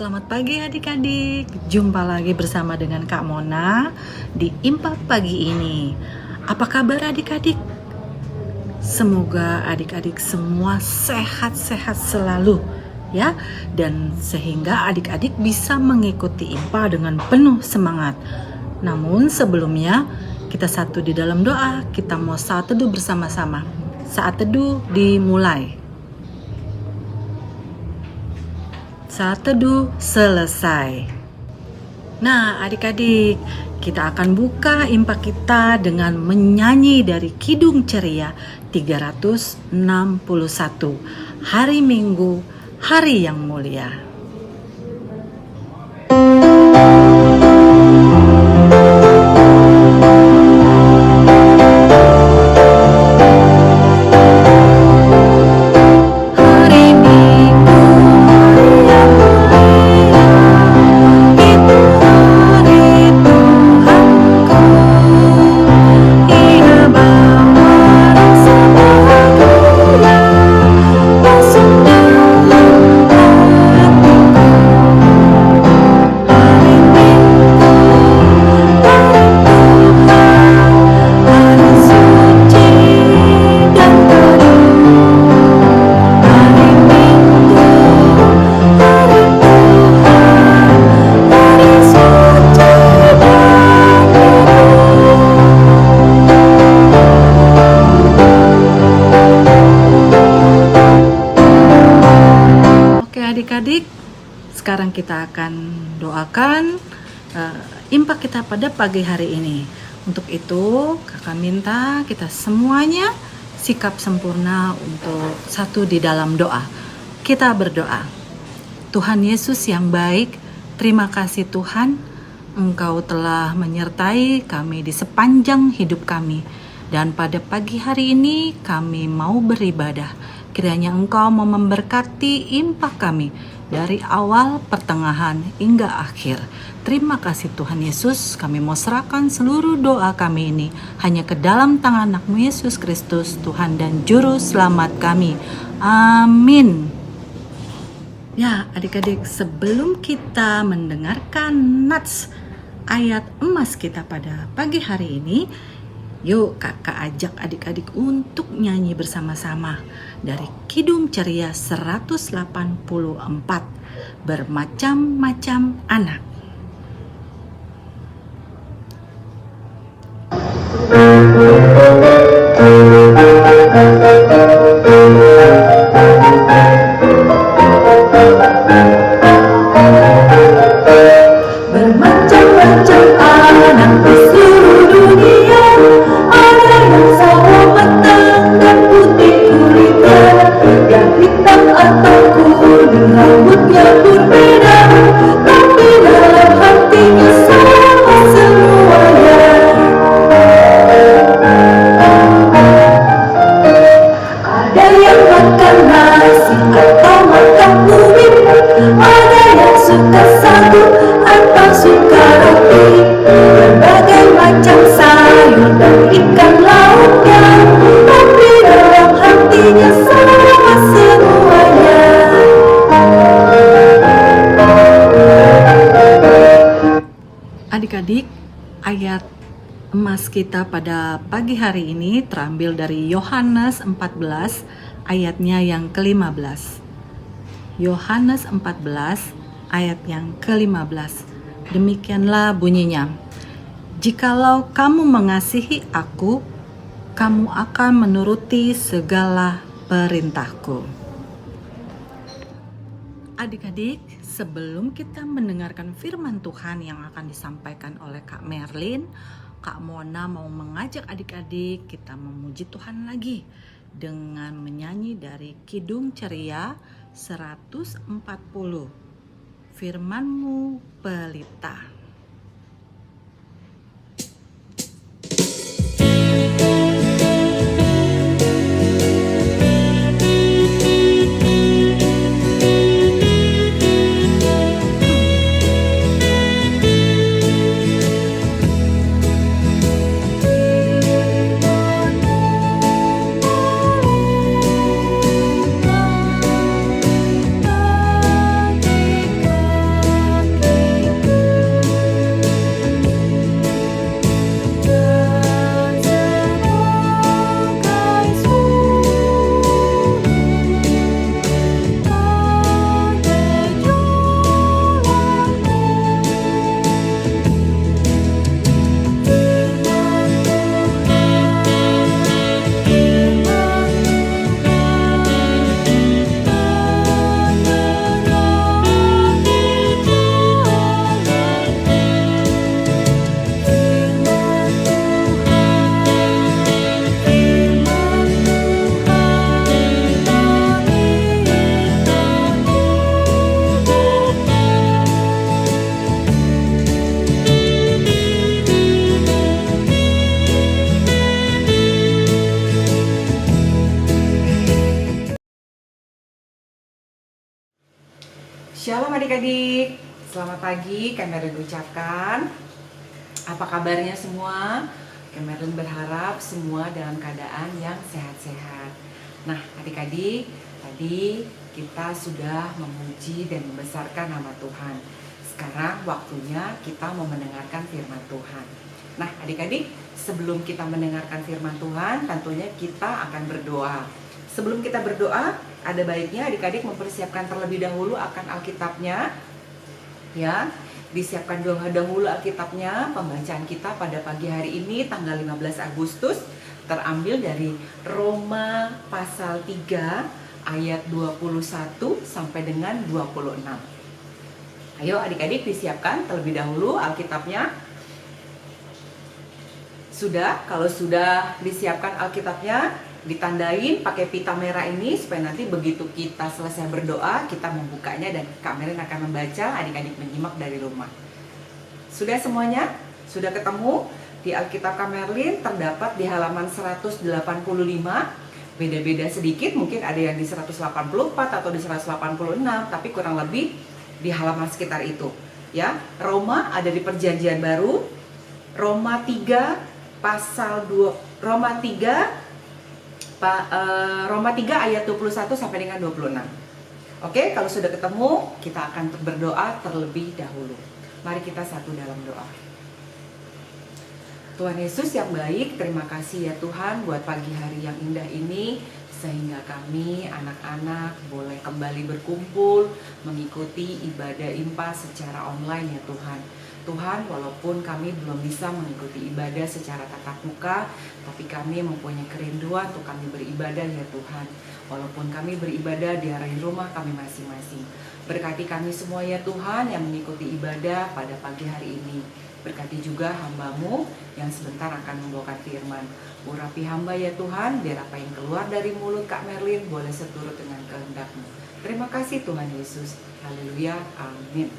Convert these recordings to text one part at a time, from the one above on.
Selamat pagi adik-adik, jumpa lagi bersama dengan Kak Mona di Impak Pagi ini. Apa kabar adik-adik? Semoga adik-adik semua sehat-sehat selalu ya, dan sehingga adik-adik bisa mengikuti Impa dengan penuh semangat. Namun sebelumnya kita satu di dalam doa, kita mau saat teduh bersama-sama. Saat teduh dimulai. Saat teduh selesai. Nah adik-adik, kita akan buka impak kita dengan menyanyi dari Kidung Ceria 361, Hari Minggu, Hari yang Mulia. Adik-adik, sekarang kita akan doakan impak kita pada pagi hari ini. Untuk itu, kakak minta kita semuanya sikap sempurna untuk satu di dalam doa. Kita berdoa. Tuhan Yesus yang baik, terima kasih Tuhan, Engkau telah menyertai kami di sepanjang hidup kami. Dan pada pagi hari ini kami mau beribadah. Kiranya Engkau mau memberkati impak kami dari awal, pertengahan, hingga akhir. Terima kasih Tuhan Yesus, kami mau serahkan seluruh doa kami ini hanya ke dalam tangan anak-Mu Yesus Kristus, Tuhan dan Juru Selamat kami. Amin. Ya adik-adik, sebelum kita mendengarkan nats ayat emas kita pada pagi hari ini, yuk kakak ajak adik-adik untuk nyanyi bersama-sama dari Kidung Ceria 184, Bermacam-macam anak. Bermacam-macam anak di seluruh dunia, ada yang sawo matang dan putih kulitnya, yang hitam atau kuning rambutnya pun beda, tapi dalam hatinya sama semuanya. Ada yang makan nasi atau makan ubi, ada yang suka sagu atau suka roti, berbagai macam sayur dan ikan lautnya, tapi dalam hatinya sama semuanya. Adik-adik, ayat emas kita pada pagi hari ini terambil dari Yohanes 14 ayatnya yang ke-15. Yohanes 14 ayat yang ke-15. Demikianlah bunyinya. Jikalau kamu mengasihi aku, kamu akan menuruti segala perintahku. Adik-adik, sebelum kita mendengarkan firman Tuhan yang akan disampaikan oleh Kak Merlin, Kak Mona mau mengajak adik-adik kita memuji Tuhan lagi dengan menyanyi dari Kidung Ceria 140, Firman-Mu pelita. Shalom adik-adik, selamat pagi. Kamerin ucapkan. Apa kabarnya semua? Kamerin berharap semua dalam keadaan yang sehat-sehat. Nah adik-adik, tadi kita sudah memuji dan membesarkan nama Tuhan. Sekarang waktunya kita mau mendengarkan firman Tuhan. Nah adik-adik, sebelum kita mendengarkan firman Tuhan, tentunya kita akan berdoa. Sebelum kita berdoa, ada baiknya adik-adik mempersiapkan terlebih dahulu akan Alkitabnya, ya. Disiapkan dahulu Alkitabnya. Pembacaan kita pada pagi hari ini tanggal 15 Agustus terambil dari Roma pasal 3 ayat 21 sampai dengan 26. Ayo adik-adik disiapkan terlebih dahulu Alkitabnya. Sudah? Kalau sudah disiapkan Alkitabnya, ditandain pakai pita merah ini supaya nanti begitu kita selesai berdoa kita membukanya dan Kamerin akan membaca, adik-adik menyimak dari rumah. Sudah semuanya? Sudah ketemu? Di Alkitab Kamerin terdapat di halaman 185. Beda-beda sedikit, mungkin ada yang di 184 atau di 186, tapi kurang lebih di halaman sekitar itu. Ya, Roma ada di Perjanjian Baru. Roma 3 pasal 2, Roma 3 ayat 21 sampai dengan 26. Oke, kalau sudah ketemu, kita akan berdoa terlebih dahulu. Mari kita satu dalam doa. Tuhan Yesus yang baik, terima kasih ya Tuhan buat pagi hari yang indah ini, sehingga kami anak-anak boleh kembali berkumpul mengikuti ibadah IMPA secara online ya Tuhan. Tuhan, walaupun kami belum bisa mengikuti ibadah secara tatap muka, tapi kami mempunyai kerinduan untuk kami beribadah ya Tuhan. Walaupun kami beribadah di rumah kami masing-masing. Berkati kami semua ya Tuhan yang mengikuti ibadah pada pagi hari ini. Berkati juga hamba-Mu yang sebentar akan membawakan firman. Urapi hamba ya Tuhan, biar apa yang keluar dari mulut Kak Merlin boleh seturut dengan kehendak-Mu. Terima kasih Tuhan Yesus. Haleluya, amin.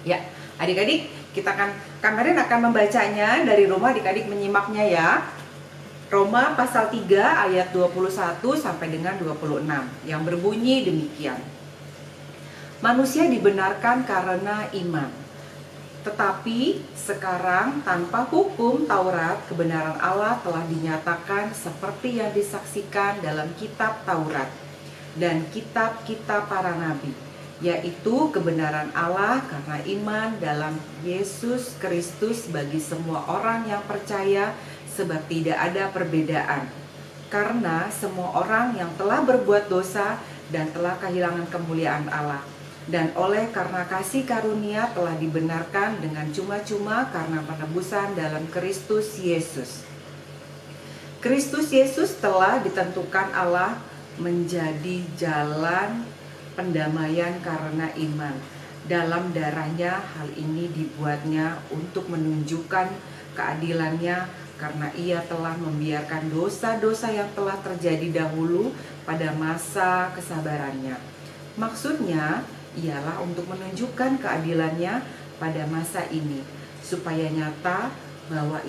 Ya, adik-adik, Kamerin akan membacanya dari rumah, adik-adik menyimaknya ya. Roma pasal 3 ayat 21 sampai dengan 26 yang berbunyi demikian. Manusia dibenarkan karena iman. Tetapi sekarang tanpa hukum Taurat, kebenaran Allah telah dinyatakan seperti yang disaksikan dalam kitab Taurat dan kitab-kitab para nabi, yaitu kebenaran Allah karena iman dalam Yesus Kristus bagi semua orang yang percaya, sebab tidak ada perbedaan. Karena semua orang yang telah berbuat dosa dan telah kehilangan kemuliaan Allah, dan oleh karena kasih karunia telah dibenarkan dengan cuma-cuma karena penebusan dalam Kristus Yesus. Kristus Yesus telah ditentukan Allah menjadi jalan pendamaian karena iman. Dalam darahnya hal ini dibuatnya untuk menunjukkan keadilannya karena ia telah membiarkan dosa-dosa yang telah terjadi dahulu pada masa kesabarannya. Maksudnya ialah untuk menunjukkan keadilannya pada masa ini, supaya nyata bahwa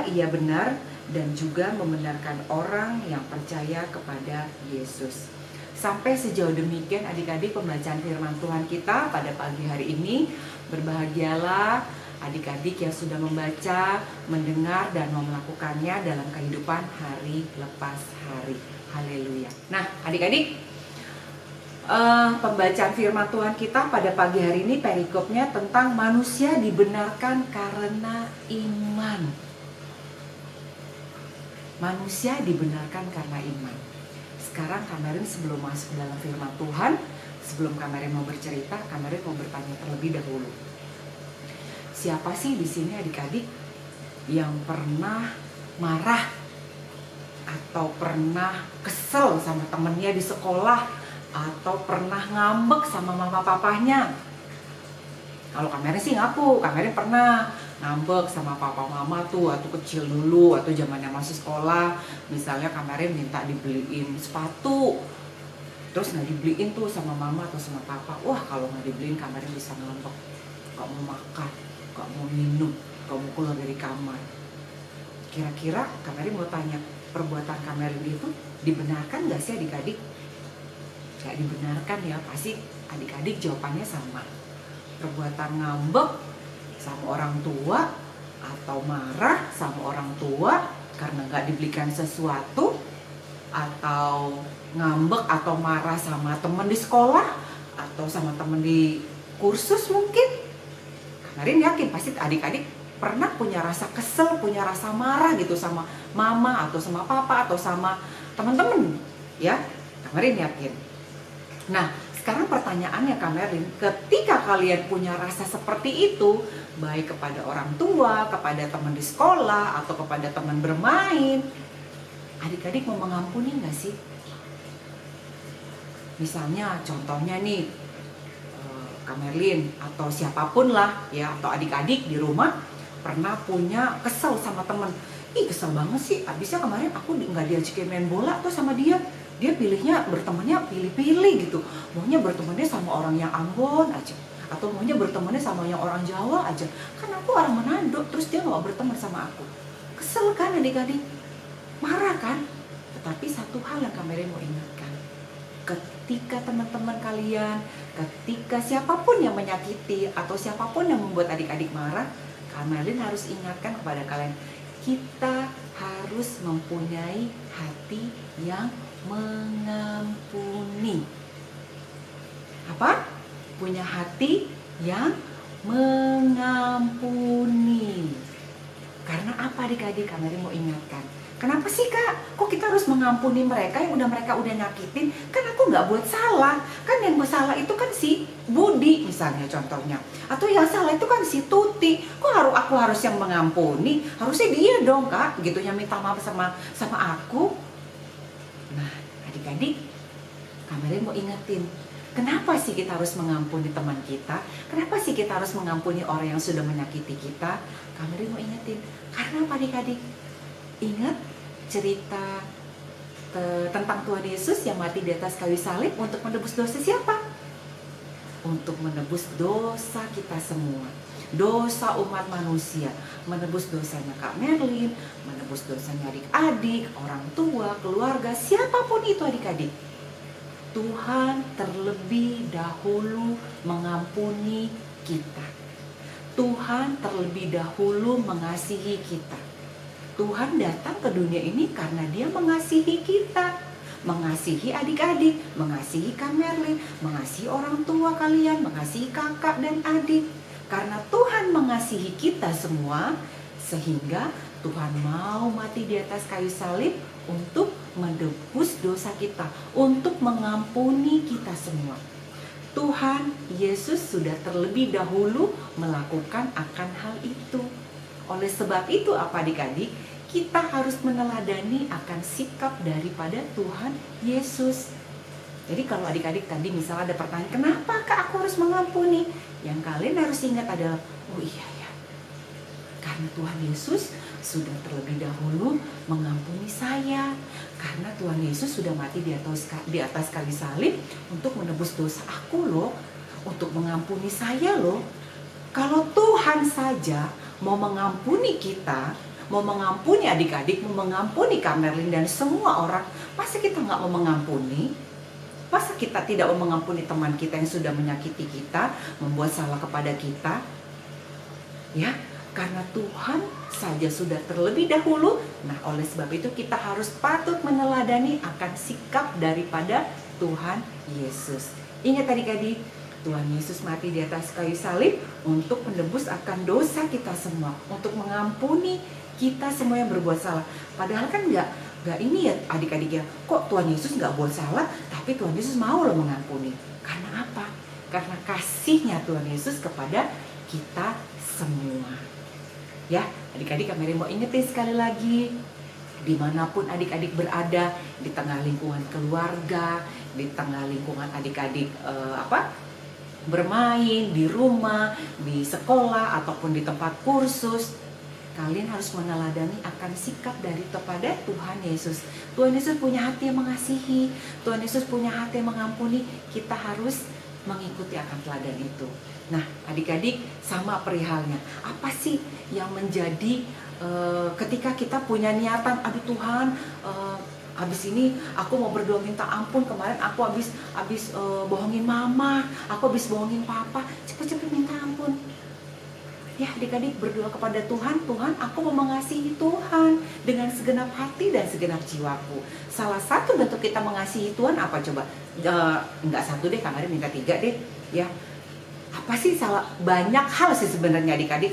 ia benar dan juga membenarkan orang yang percaya kepada Yesus. Sampai sejauh demikian adik-adik pembacaan firman Tuhan kita pada pagi hari ini. Berbahagialah adik-adik yang sudah membaca, mendengar, dan mau melakukannya dalam kehidupan hari lepas hari. Haleluya. Nah adik-adik, pembacaan firman Tuhan kita pada pagi hari ini perikopnya tentang manusia dibenarkan karena iman. Manusia dibenarkan karena iman. Sekarang Kamerin sebelum masuk dalam firman Tuhan, sebelum Kamerin mau bercerita, Kamerin mau bertanya terlebih dahulu. Siapa sih di sini adik-adik yang pernah marah atau pernah kesel sama temennya di sekolah atau pernah ngambek sama mama papahnya? Kalau Kamerin sih ngaku, Kamerin pernah ngambek sama papa mama tuh waktu kecil dulu, waktu zamannya masih sekolah. Misalnya Kamerin minta dibeliin sepatu, terus nggak dibeliin tuh sama mama atau sama papa. Wah kalau nggak dibeliin Kamerin bisa ngambek, gak mau makan, gak mau minum, gak mau keluar dari kamar. Kira-kira Kamerin mau tanya, perbuatan Kamerin itu dibenarkan gak sih adik-adik? Gak dibenarkan ya, pasti adik-adik jawabannya sama. Perbuatan ngambek sama orang tua, atau marah sama orang tua karena gak dibelikan sesuatu, atau ngambek atau marah sama temen di sekolah, atau sama temen di kursus mungkin. Kemarin yakin pasti adik-adik pernah punya rasa kesel, punya rasa marah gitu sama mama atau sama papa atau sama teman-teman ya. Kemarin yakin. Nah, sekarang pertanyaannya Kamerin, ketika kalian punya rasa seperti itu, baik kepada orang tua, kepada teman di sekolah, atau kepada teman bermain, adik-adik mau mengampuni nggak sih? Misalnya contohnya nih, Kamerlin atau siapapun lah ya, atau adik-adik di rumah pernah punya kesel sama temen. Ih, kesel banget sih, abisnya kemarin aku nggak diajakin main bola tuh sama dia pilihnya bertemannya pilih-pilih gitu, maunya bertemannya sama orang yang Ambon aja, atau maunya bertemannya sama yang orang Jawa aja, kan aku orang Manado, terus dia nggak mau berteman sama aku. Kesel kan adik-adik, marah kan? Tetapi satu hal yang Kamerin mau ingatkan, ketika teman-teman kalian, ketika siapapun yang menyakiti atau siapapun yang membuat adik-adik marah, Kamerin harus ingatkan kepada kalian, kita harus mempunyai hati yang mengampuni. Apa? Punya hati yang mengampuni. Karena apa adik-adik? Kamerin mau ingatkan, kenapa sih Kak? Kok kita harus mengampuni mereka yang mereka udah nyakitin? Kan aku nggak buat salah. Kan yang bersalah itu kan si Budi misalnya contohnya. Atau yang salah itu kan si Tuti. Kok aku harus yang mengampuni? Harusnya dia dong Kak, gitu yang minta maaf sama aku. Nah, adik-adik, Kamerin mau ingetin, kenapa sih kita harus mengampuni teman kita? Kenapa sih kita harus mengampuni orang yang sudah menyakiti kita? Kamerin mau ingetin, karena apa adik-adik? Ingat cerita tentang Tuhan Yesus yang mati di atas kayu salib untuk menebus dosa siapa? Untuk menebus dosa kita semua, dosa umat manusia, menebus dosanya Kak Merlin, menebus dosanya adik-adik, orang tua, keluarga, siapapun itu adik-adik. Tuhan terlebih dahulu mengampuni kita. Tuhan terlebih dahulu mengasihi kita. Tuhan datang ke dunia ini karena Dia mengasihi kita, mengasihi adik-adik, mengasihi Kak Merlin, mengasihi orang tua kalian, mengasihi kakak dan adik. Karena Tuhan mengasihi kita semua, sehingga Tuhan mau mati di atas kayu salib untuk menebus dosa kita, untuk mengampuni kita semua. Tuhan Yesus sudah terlebih dahulu melakukan akan hal itu. Oleh sebab itu apa adik-adik? Kita harus meneladani akan sikap daripada Tuhan Yesus. Jadi kalau adik-adik tadi misalnya ada pertanyaan, kenapa Kak aku harus mengampuni? Yang kalian harus ingat adalah, oh iya ya, karena Tuhan Yesus sudah terlebih dahulu mengampuni saya. Karena Tuhan Yesus sudah mati di atas kayu salib untuk menebus dosa aku loh, untuk mengampuni saya loh. Kalau Tuhan saja mau mengampuni kita, mau mengampuni adik-adik, mau mengampuni Kak Merlin dan semua orang, masa kita nggak mau mengampuni? Masa kita tidak mau mengampuni teman kita yang sudah menyakiti kita, membuat salah kepada kita? Ya, karena Tuhan saja sudah terlebih dahulu. Nah, oleh sebab itu kita harus patut meneladani akan sikap daripada Tuhan Yesus. Ingat adik-adik, Tuhan Yesus mati di atas kayu salib untuk menebus akan dosa kita semua, untuk mengampuni kita semua yang berbuat salah. Padahal kan nggak ini ya adik-adik ya, kok Tuhan Yesus nggak buat salah, tapi Tuhan Yesus mau loh mengampuni. Karena apa? Karena kasihnya Tuhan Yesus kepada kita semua. Ya, adik-adik kami mau ingetin sekali lagi, dimanapun adik-adik berada, di tengah lingkungan keluarga, di tengah lingkungan adik-adik bermain, di rumah, di sekolah, ataupun di tempat kursus, kalian harus meneladani akan sikap daripada Tuhan Yesus. Tuhan Yesus punya hati yang mengasihi, Tuhan Yesus punya hati yang mengampuni. Kita harus mengikuti akan teladan itu. Nah, adik-adik sama perihalnya. Apa sih yang menjadi ketika kita punya niatan, aduh Tuhan, habis ini aku mau berdoa minta ampun, kemarin aku habis bohongin mama, aku habis bohongin papa, cepet-cepet minta ampun. Ya, adik-adik berdoa kepada Tuhan, Tuhan aku mau mengasihi Tuhan dengan segenap hati dan segenap jiwaku. Salah satu bentuk kita mengasihi Tuhan apa coba? Enggak satu deh, kemarin minta 3 deh. Ya, apa sih banyak hal sih sebenarnya adik-adik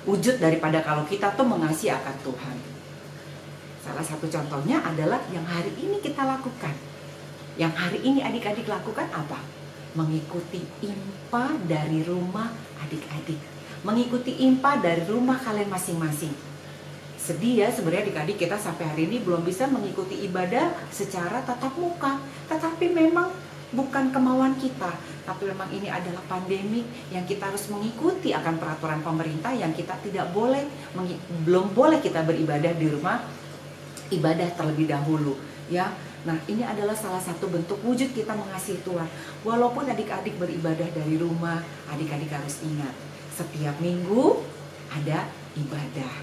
wujud daripada kalau kita tuh mengasihi akan Tuhan. Salah satu contohnya adalah yang hari ini kita lakukan. Yang hari ini adik-adik lakukan apa? Mengikuti IMPA dari rumah adik-adik. Mengikuti IMPA dari rumah kalian masing-masing. Sedih ya sebenarnya adik-adik kita sampai hari ini belum bisa mengikuti ibadah secara tatap muka. Tetapi memang bukan kemauan kita, tapi memang ini adalah pandemi yang kita harus mengikuti akan peraturan pemerintah yang kita belum boleh kita beribadah di rumah ibadah terlebih dahulu, ya. Nah, ini adalah salah satu bentuk wujud kita mengasihi Tuhan. Walaupun adik-adik beribadah dari rumah, adik-adik harus ingat, setiap minggu ada ibadah,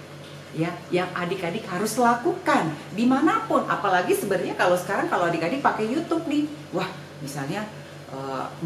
ya, yang adik-adik harus lakukan dimanapun. Apalagi sebenarnya kalau sekarang kalau adik-adik pakai YouTube nih, wah, misalnya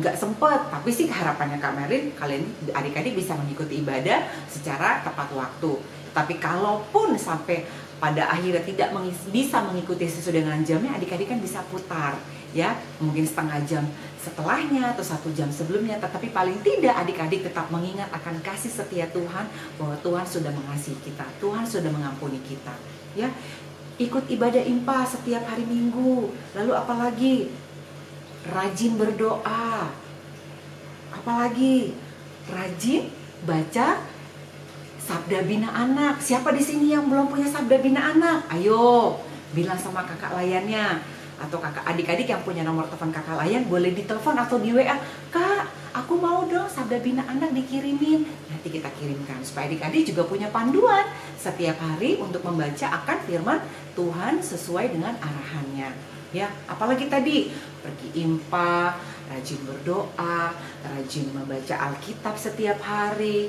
nggak sempet, tapi sih harapannya Kak Merin, kalian adik-adik bisa mengikuti ibadah secara tepat waktu. Tapi kalaupun sampai pada akhirnya tidak bisa mengikuti sesuai dengan jamnya, adik-adik kan bisa putar, ya, mungkin setengah jam setelahnya atau 1 jam sebelumnya. Tetapi paling tidak adik-adik tetap mengingat akan kasih setia Tuhan, bahwa Tuhan sudah mengasihi kita, Tuhan sudah mengampuni kita, ya. Ikut ibadah IMPA setiap hari Minggu. Lalu apalagi? Rajin berdoa. Apalagi? Rajin baca Sabda Bina Anak. Siapa di sini yang belum punya Sabda Bina Anak? Ayo, bilang sama kakak layannya. Atau kakak adik-adik yang punya nomor telepon kakak layan, boleh ditelepon atau di WA. Kak, aku mau dong Sabda Bina Anak dikirimin. Nanti kita kirimkan supaya adik-adik juga punya panduan setiap hari untuk membaca akan firman Tuhan sesuai dengan arahannya. Ya, apalagi tadi pergi IMPA, rajin berdoa, rajin membaca Alkitab setiap hari,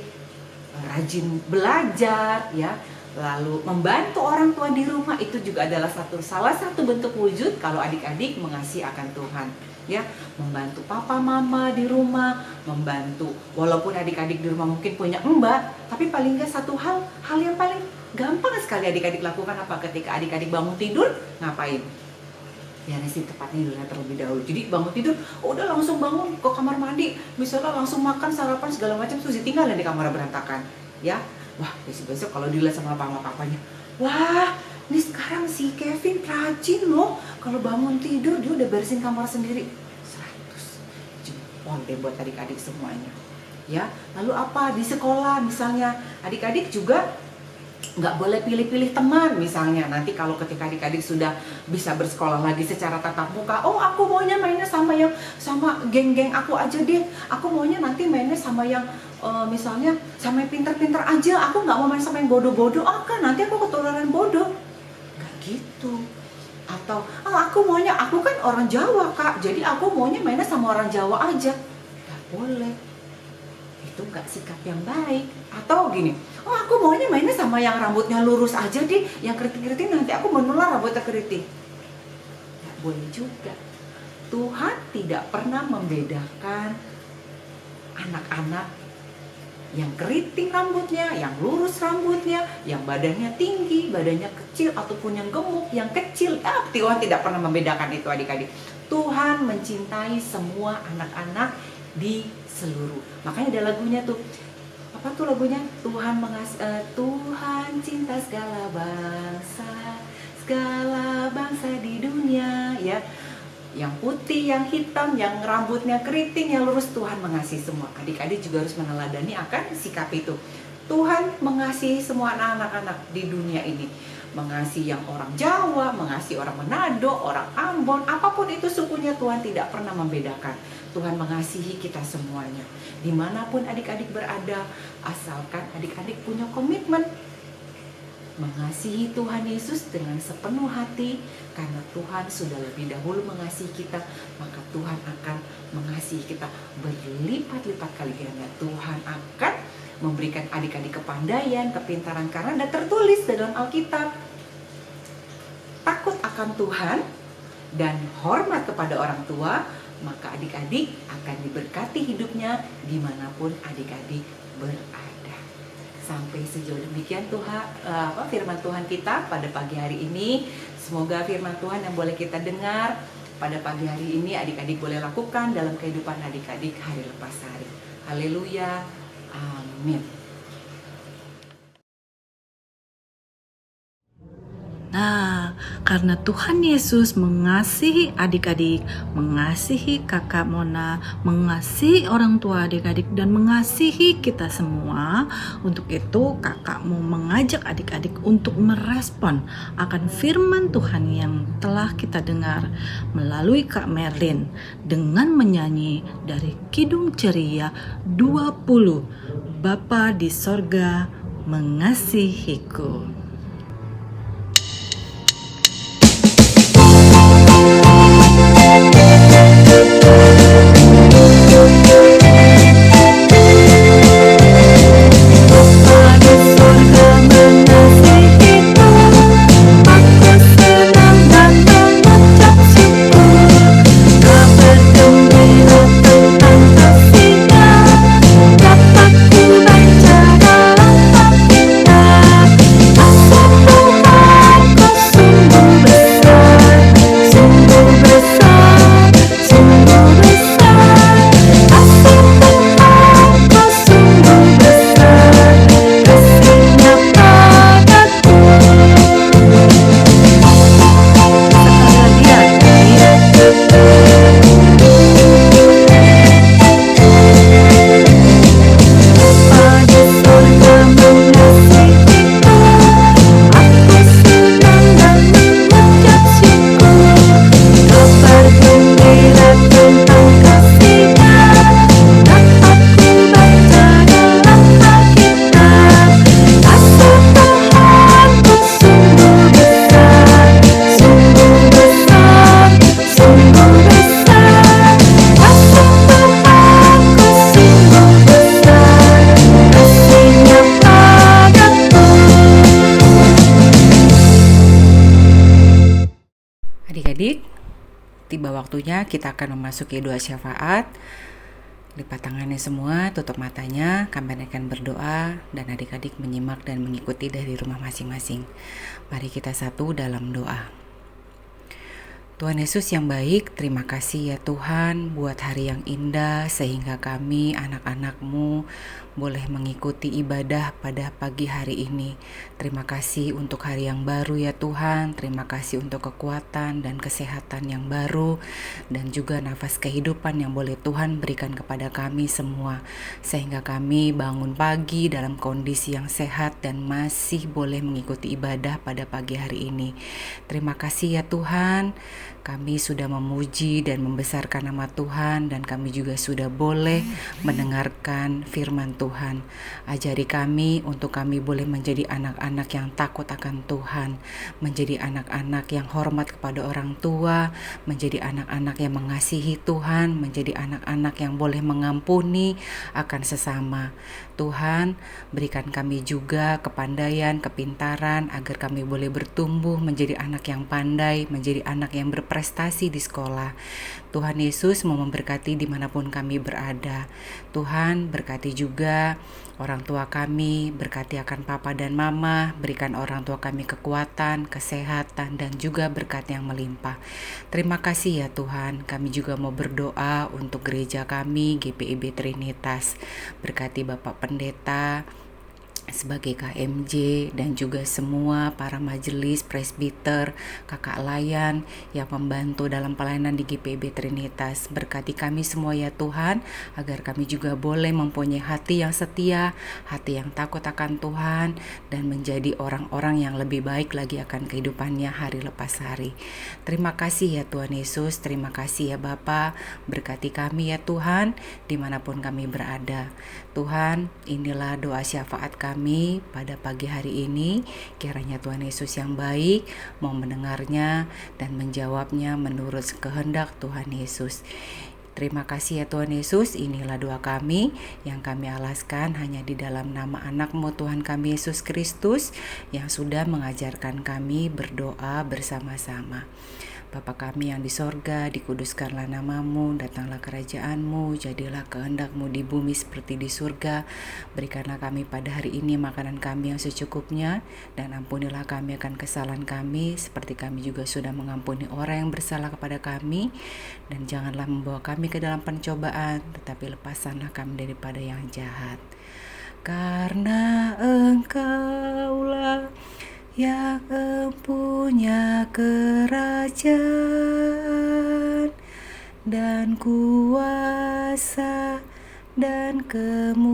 rajin belajar, ya, lalu membantu orang tua di rumah. Itu juga adalah salah satu bentuk wujud kalau adik-adik mengasihi akan Tuhan, ya. Membantu papa mama di rumah, membantu walaupun adik-adik di rumah mungkin punya mbak, tapi paling nggak satu hal yang paling gampang sekali adik-adik lakukan apa ketika adik-adik bangun tidur, ngapain? Ya, nasi tempat tidurnya terlebih dahulu. Jadi bangun tidur, udah langsung bangun ke kamar mandi, misalnya langsung makan, sarapan segala macam, terus ditinggalin di kamar berantakan, ya. Wah, besok kalau dilihat sama papanya, wah, ini sekarang si Kevin rajin loh, kalau bangun tidur dia udah bersihin kamar sendiri. 100 jempol deh buat adik-adik semuanya, ya. Lalu apa di sekolah misalnya, adik-adik juga nggak boleh pilih-pilih teman. Misalnya nanti kalau ketika adik-adik sudah bisa bersekolah lagi secara tatap muka, oh aku maunya mainnya sama geng-geng aku aja deh, aku maunya nanti mainnya sama yang misalnya sama yang pinter-pinter aja, aku nggak mau main sama yang bodoh-bodoh, kan nanti aku ketularan bodoh. Nggak gitu. Atau aku kan orang Jawa Kak, jadi aku maunya mainnya sama orang Jawa aja. Nggak boleh, itu nggak sikap yang baik. Atau gini, aku maunya mainnya sama yang rambutnya lurus aja deh, yang keriting-keriting nanti aku menular rambutnya keriting. Nggak boleh juga. Tuhan tidak pernah membedakan anak-anak yang keriting rambutnya, yang lurus rambutnya, yang badannya tinggi, badannya kecil, ataupun yang gemuk, yang kecil. Tuhan tidak pernah membedakan itu adik-adik. Tuhan mencintai semua anak-anak di seluruh. Makanya ada lagunya tuh. Apa tuh lagunya? Tuhan cinta segala bangsa di dunia, ya. Yang putih, yang hitam, yang rambutnya keriting, yang lurus, Tuhan mengasihi semua. Adik-adik juga harus meneladani akan sikap itu. Tuhan mengasihi semua anak-anak di dunia ini. Mengasihi yang orang Jawa, mengasihi orang Manado, orang Ambon, apapun itu sukunya, Tuhan tidak pernah membedakan. Tuhan mengasihi kita semuanya. Dimanapun adik-adik berada, asalkan adik-adik punya komitmen mengasihi Tuhan Yesus dengan sepenuh hati, karena Tuhan sudah lebih dahulu mengasihi kita, maka Tuhan akan mengasihi kita berlipat-lipat kali ganda. Tuhan akan memberikan adik-adik kepandaian, kepintaran, karena ada tertulis dalam Alkitab, akan Tuhan dan hormat kepada orang tua, maka adik-adik akan diberkati hidupnya dimanapun adik-adik berada. Sampai sejauh demikian firman Tuhan kita pada pagi hari ini. Semoga firman Tuhan yang boleh kita dengar pada pagi hari ini adik-adik boleh lakukan dalam kehidupan adik-adik hari lepas hari. Haleluya, amin. Nah, karena Tuhan Yesus mengasihi adik-adik, mengasihi kakak Mona, mengasihi orang tua adik-adik, dan mengasihi kita semua, untuk itu kakak mau mengajak adik-adik untuk merespon akan firman Tuhan yang telah kita dengar melalui Kak Merlin dengan menyanyi dari Kidung Ceria 20, Bapa di sorga mengasihiku. Adik-adik, tiba waktunya kita akan memasuki doa syafaat. Lipat tangannya semua, tutup matanya, kami akan berdoa dan adik-adik menyimak dan mengikuti dari rumah masing-masing. Mari kita satu dalam doa. Tuhan Yesus yang baik, terima kasih ya Tuhan buat hari yang indah sehingga kami anak-anak-Mu boleh mengikuti ibadah pada pagi hari ini. Terima kasih untuk hari yang baru ya Tuhan, terima kasih untuk kekuatan dan kesehatan yang baru dan juga nafas kehidupan yang boleh Tuhan berikan kepada kami semua sehingga kami bangun pagi dalam kondisi yang sehat dan masih boleh mengikuti ibadah pada pagi hari ini. Terima kasih ya Tuhan. Kami sudah memuji dan membesarkan nama Tuhan dan kami juga sudah boleh mendengarkan firman Tuhan. Ajari kami untuk kami boleh menjadi anak-anak yang takut akan Tuhan, menjadi anak-anak yang hormat kepada orang tua, menjadi anak-anak yang mengasihi Tuhan, menjadi anak-anak yang boleh mengampuni akan sesama. Tuhan, berikan kami juga kepandaian, kepintaran agar kami boleh bertumbuh menjadi anak yang pandai, menjadi anak yang berprestasi di sekolah. Tuhan Yesus mau memberkati dimanapun kami berada. Tuhan, berkati juga orang tua kami, berkati akan papa dan mama, berikan orang tua kami kekuatan, kesehatan, dan juga berkat yang melimpah. Terima kasih ya Tuhan, kami juga mau berdoa untuk gereja kami, GPIB Trinitas. Berkati Bapak Pendeta, sebagai KMJ dan juga semua para majelis, presbiter, kakak layan yang membantu dalam pelayanan di GPIB Trinitas. Berkati kami semua ya Tuhan, agar kami juga boleh mempunyai hati yang setia, hati yang takut akan Tuhan, dan menjadi orang-orang yang lebih baik lagi akan kehidupannya hari lepas hari. Terima kasih ya Tuhan Yesus, terima kasih ya Bapa. Berkati kami ya Tuhan, dimanapun kami berada. Tuhan, inilah doa syafaat kami pada pagi hari ini. Kiranya Tuhan Yesus yang baik mau mendengarnya dan menjawabnya menurut kehendak Tuhan Yesus. Terima kasih ya Tuhan Yesus, inilah doa kami yang kami alaskan hanya di dalam nama anak-Mu Tuhan kami Yesus Kristus yang sudah mengajarkan kami berdoa bersama-sama. Bapa kami yang di sorga, dikuduskanlah namamu, datanglah kerajaan-Mu, jadilah kehendak-Mu di bumi seperti di surga. Berikanlah kami pada hari ini makanan kami yang secukupnya, dan ampunilah kami akan kesalahan kami, seperti kami juga sudah mengampuni orang yang bersalah kepada kami. Dan janganlah membawa kami ke dalam pencobaan, tetapi lepaskanlah kami daripada yang jahat. Karena Engkaulah yang empunya kerajaan dan kuasa dan kemuliaan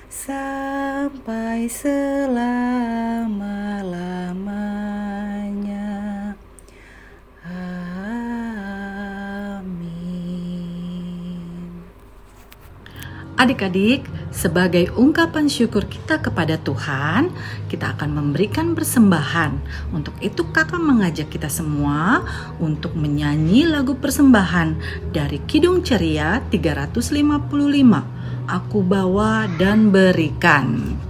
sampai selama-lamanya. Amin. Adik-adik, sebagai ungkapan syukur kita kepada Tuhan, kita akan memberikan persembahan. Untuk itu kakak mengajak kita semua untuk menyanyi lagu persembahan dari Kidung Ceria 355. Aku bawa dan berikan.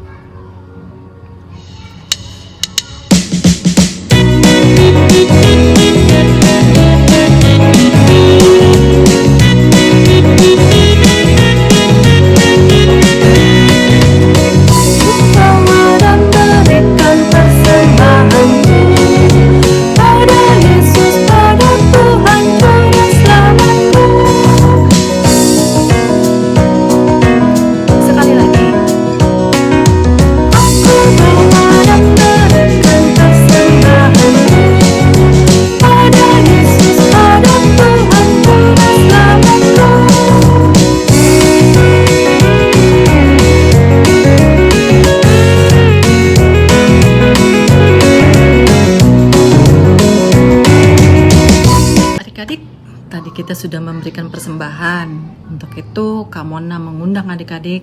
Tadi kita sudah memberikan persembahan. Untuk itu, Kak Mona mengundang adik-adik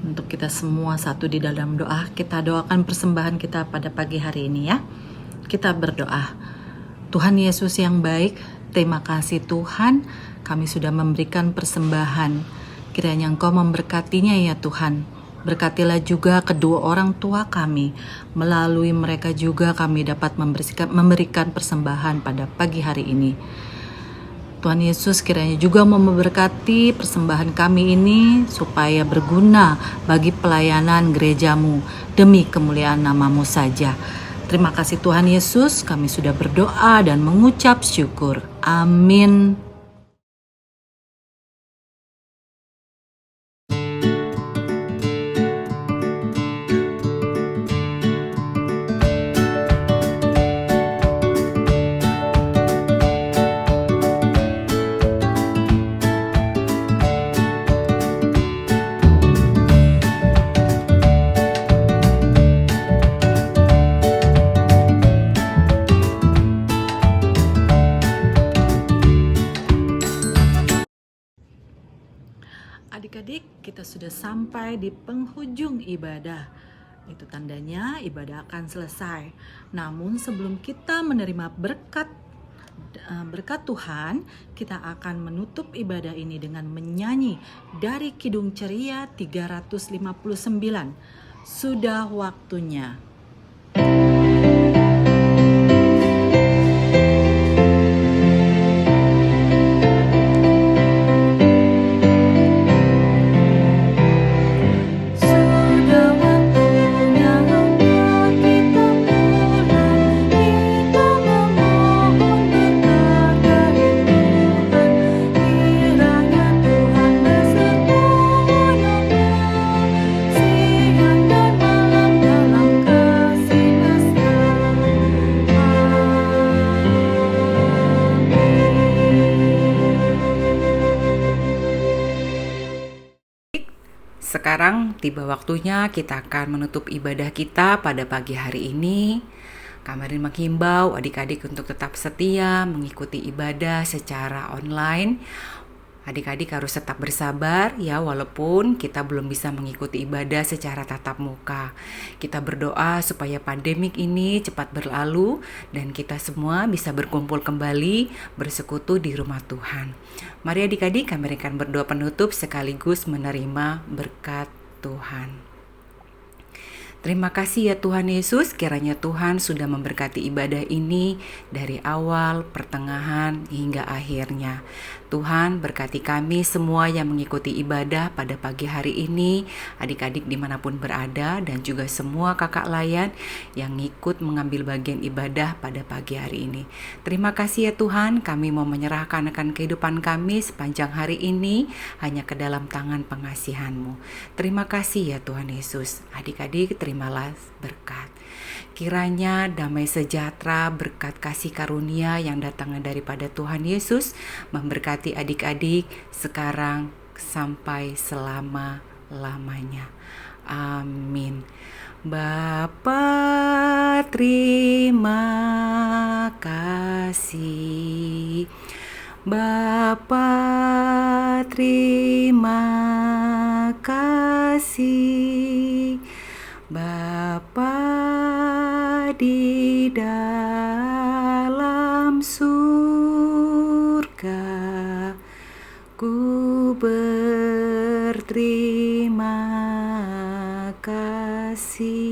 untuk kita semua satu di dalam doa. Kita doakan persembahan kita pada pagi hari ini ya. Kita berdoa. Tuhan Yesus yang baik, terima kasih Tuhan, kami sudah memberikan persembahan. Kiranya Engkau memberkatinya ya Tuhan. Berkatilah juga kedua orang tua kami. Melalui mereka juga kami dapat memberikan persembahan pada pagi hari ini. Tuhan Yesus kiranya juga memberkati persembahan kami ini supaya berguna bagi pelayanan gerejamu demi kemuliaan namamu saja. Terima kasih Tuhan Yesus, kami sudah berdoa dan mengucap syukur. Amin. Adik-adik, kita sudah sampai di penghujung ibadah. Itu tandanya ibadah akan selesai. Namun sebelum kita menerima berkat Tuhan, kita akan menutup ibadah ini dengan menyanyi dari Kidung Ceria 359. Sudah waktunya. Sekarang tiba waktunya kita akan menutup ibadah kita pada pagi hari ini. Kami menghimbau adik-adik untuk tetap setia mengikuti ibadah secara online. Adik-adik harus tetap bersabar ya, walaupun kita belum bisa mengikuti ibadah secara tatap muka. Kita berdoa supaya pandemik ini cepat berlalu dan kita semua bisa berkumpul kembali bersekutu di rumah Tuhan. Mari adik-adik kami akan berdoa penutup sekaligus menerima berkat Tuhan. Terima kasih ya Tuhan Yesus, kiranya Tuhan sudah memberkati ibadah ini dari awal, pertengahan, hingga akhirnya. Tuhan berkati kami semua yang mengikuti ibadah pada pagi hari ini, adik-adik dimanapun berada, dan juga semua kakak layan yang ikut mengambil bagian ibadah pada pagi hari ini. Terima kasih ya Tuhan, kami mau menyerahkan akan kehidupan kami sepanjang hari ini hanya ke dalam tangan pengasihan-Mu. Terima kasih ya Tuhan Yesus. Adik-adik terimalah berkat. Kiranya damai sejahtera, berkat kasih karunia yang datangnya daripada Tuhan Yesus memberkati adik-adik sekarang sampai selama-lamanya. Amin. Bapa, terima kasih. Bapa, terima kasih. Bapa di dalam surga, ku berterima kasih.